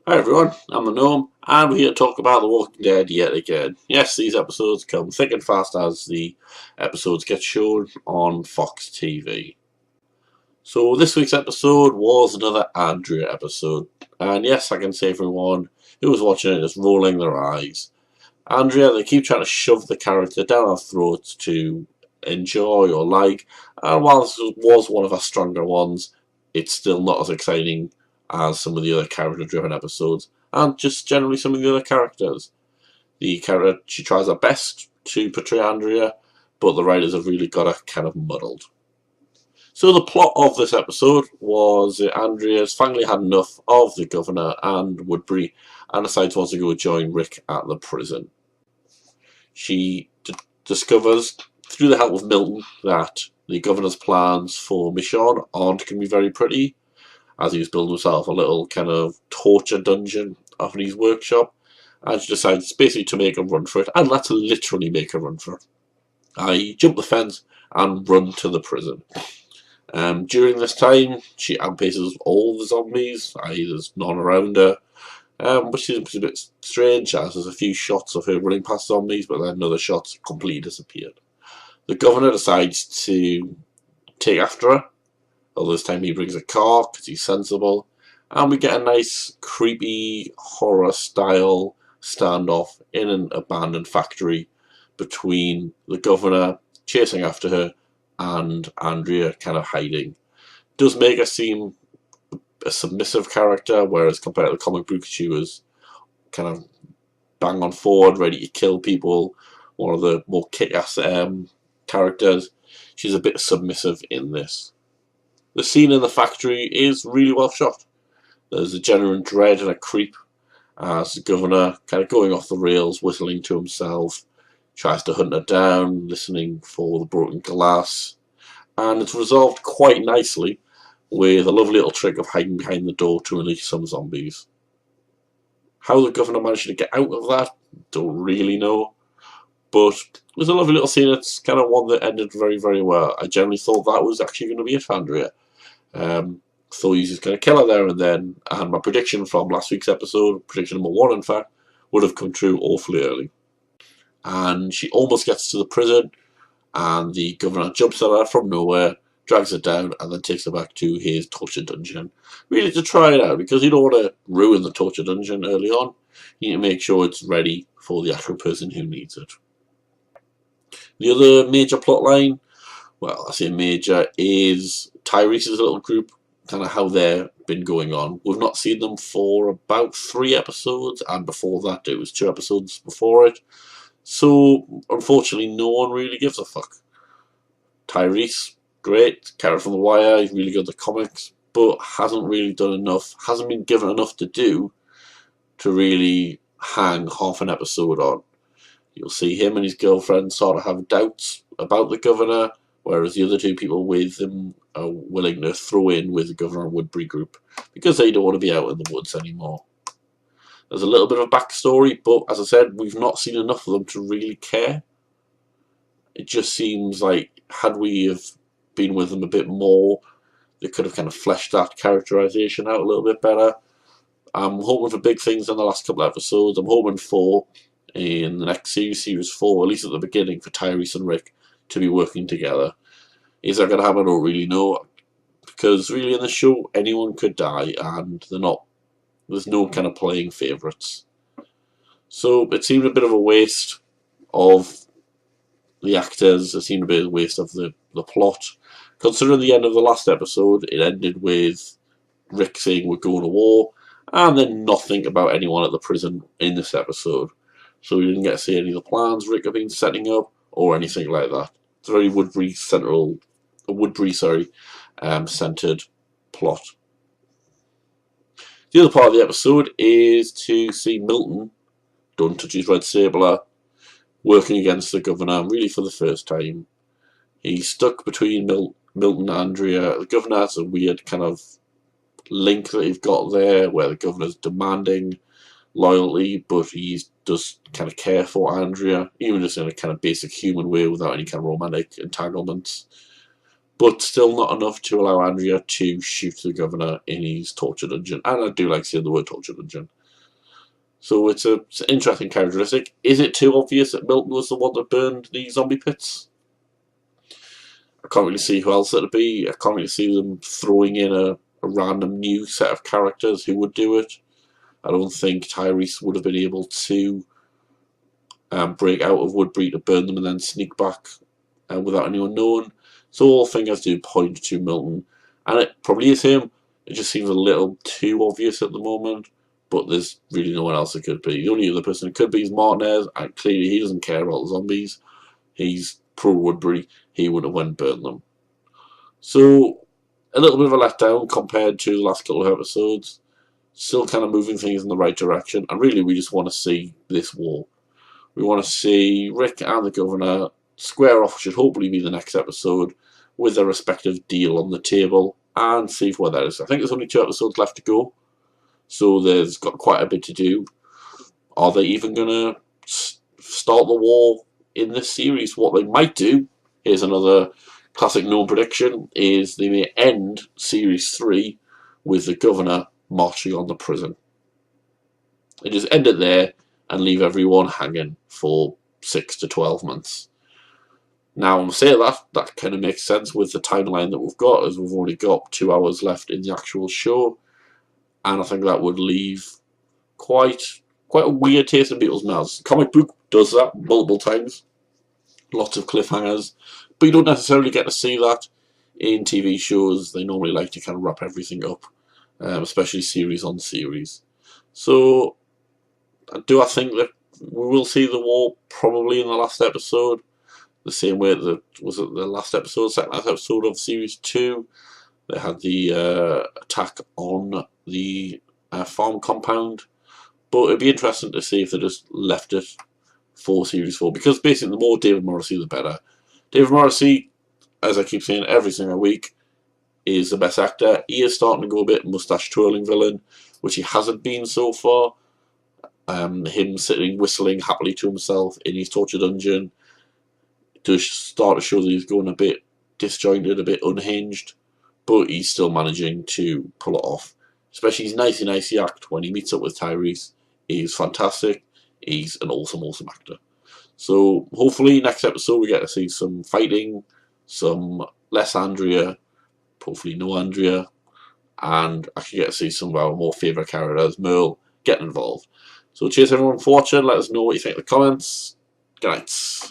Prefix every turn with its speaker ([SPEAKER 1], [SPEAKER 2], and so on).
[SPEAKER 1] Hi everyone, I'm the Gnome, and we're here to talk about The Walking Dead yet again. Yes, these episodes come thick and fast as the episodes get shown on Fox TV. So this week's episode was another Andrea episode, and yes, I can say for everyone who was watching it is rolling their eyes. Andrea, they keep trying to shove the character down our throats to enjoy or like, and while this was one of our stronger ones, it's still not as exciting as some of the other character-driven episodes, and just generally some of the other characters. The character, she tries her best to portray Andrea, but the writers have really got her kind of muddled. So the plot of this episode was that Andrea's finally had enough of the governor and Woodbury, and decides wants to go join Rick at the prison. She discovers, through the help of Milton, that the governor's plans for Michonne aren't going to be very pretty, as he was building himself a little kind of torture dungeon up in his workshop, and she decides basically to make a run for it, and let's literally make a run for it. I jump the fence and run to the prison. During this time, she outpaces all the zombies, i.e. there's none around her, which seems a bit strange as there's a few shots of her running past zombies, but then other shots completely disappeared. The governor decides to take after her, although this time he brings a car because he's sensible, and we get a nice creepy horror style standoff in an abandoned factory between the governor chasing after her and Andrea kind of hiding. It does make her seem a submissive character, whereas compared to the comic book she was kind of bang on forward, ready to kill people, one of the more kick-ass characters. She's a bit submissive in this. The scene in the factory is really well shot. There's a genuine dread and a creep as the governor, kind of going off the rails, whistling to himself, tries to hunt her down, listening for the broken glass, and it's resolved quite nicely with a lovely little trick of hiding behind the door to release some zombies. How the governor managed to get out of that, don't really know, but it was a lovely little scene. It's kind of one that ended very, very well. I generally thought that was actually going to be it for Andrea. Thought he was just going to kill her there and then, and my prediction from last week's episode, prediction number 1 in fact, would have come true awfully early. And she almost gets to the prison, and the governor jumps at her from nowhere, drags her down, and then takes her back to his torture dungeon. Really to try it out, because you don't want to ruin the torture dungeon early on. You need to make sure it's ready for the actual person who needs it. The other major plot line, well, I say major, is Tyrese's little group, kind of how they've been going on. We've not seen them for about 3 episodes, and before that it was 2 episodes before it. So, unfortunately, no one really gives a fuck. Tyreese, great, character from The Wire, he's really good at the comics, but hasn't really done enough, hasn't been given enough to do to really hang half an episode on. You'll see him and his girlfriend sort of have doubts about the governor, whereas the other 2 people with him are willing to throw in with the Governor Woodbury group because they don't want to be out in the woods anymore. There's a little bit of a backstory, but as I said, we've not seen enough of them to really care. It just seems like had we have been with them a bit more, they could have kind of fleshed that characterization out a little bit better. I'm hoping for big things in the last couple of episodes. I'm hoping for, in the next series 4, at least at the beginning, for Tyreese and Rick to be working together. Is that going to happen? I don't really know, because really in the show anyone could die, and there's no kind of playing favourites. So it seemed a bit of a waste of the actors. It seemed a bit of a waste of the plot. Considering the end of the last episode, it ended with Rick saying we're going to war, and then nothing about anyone at the prison in this episode. So we didn't get to see any of the plans Rick had been setting up or anything like that. It's a very centered plot. The other part of the episode is to see Milton, don't touch his red sabler, working against the governor, really for the first time. He's stuck between Milton and Andrea. The governor has a weird kind of link that he's got there, where the governor's demanding loyalty, but he does kind of care for Andrea, even just in a kind of basic human way without any kind of romantic entanglements. but still not enough to allow Andrea to shoot the governor in his torture dungeon. And I do like saying the word torture dungeon. So it's an interesting characteristic. Is it too obvious that Milton was the one that burned the zombie pits? I can't really see who else it'd be. I can't really see them throwing in a random new set of characters who would do it. I don't think Tyreese would have been able to break out of Woodbury to burn them and then sneak back without anyone knowing. So all fingers do point to Milton. And it probably is him. It just seems a little too obvious at the moment. But there's really no one else it could be. The only other person it could be is Martinez. And clearly he doesn't care about the zombies. He's pro Woodbury. He would have went and burned them. So a little bit of a letdown compared to the last couple of episodes. Still kind of moving things in the right direction. And really we just want to see this war. We want to see Rick and the governor square off, should hopefully be the next episode, with their respective deal on the table, and see where that is. I think there's only 2 episodes left to go, so there's got quite a bit to do. Are they even going to start the war in this series? What they might do, here's another classic known prediction, is they may end Series 3 with the governor marching on the prison. They just end it there and leave everyone hanging for 6 to 12 months. Now, I'm saying that kind of makes sense with the timeline that we've got, as we've only got 2 hours left in the actual show, and I think that would leave quite a weird taste in people's mouths. The comic book does that multiple times, lots of cliffhangers, but you don't necessarily get to see that in TV shows. They normally like to kind of wrap everything up, especially series on series. So, do I think that we will see the war probably in the last episode? The same way that was it the last episode, second last episode of Series 2. They had the attack on the farm compound. But it'd be interesting to see if they just left it for Series 4. Because basically the more David Morrissey, the better. David Morrissey, as I keep saying every single week, is the best actor. He is starting to go a bit mustache twirling villain, which he hasn't been so far. Him sitting whistling happily to himself in his torture dungeon does start to show that he's going a bit disjointed, a bit unhinged, but he's still managing to pull it off. Especially his nicey act when he meets up with Tyreese is fantastic. He's an awesome actor. So hopefully next episode we get to see some fighting, some less Andrea, hopefully no Andrea, and actually get to see some of our more favourite characters, Merle, getting involved. So cheers everyone for watching. Let us know what you think in the comments. Good night.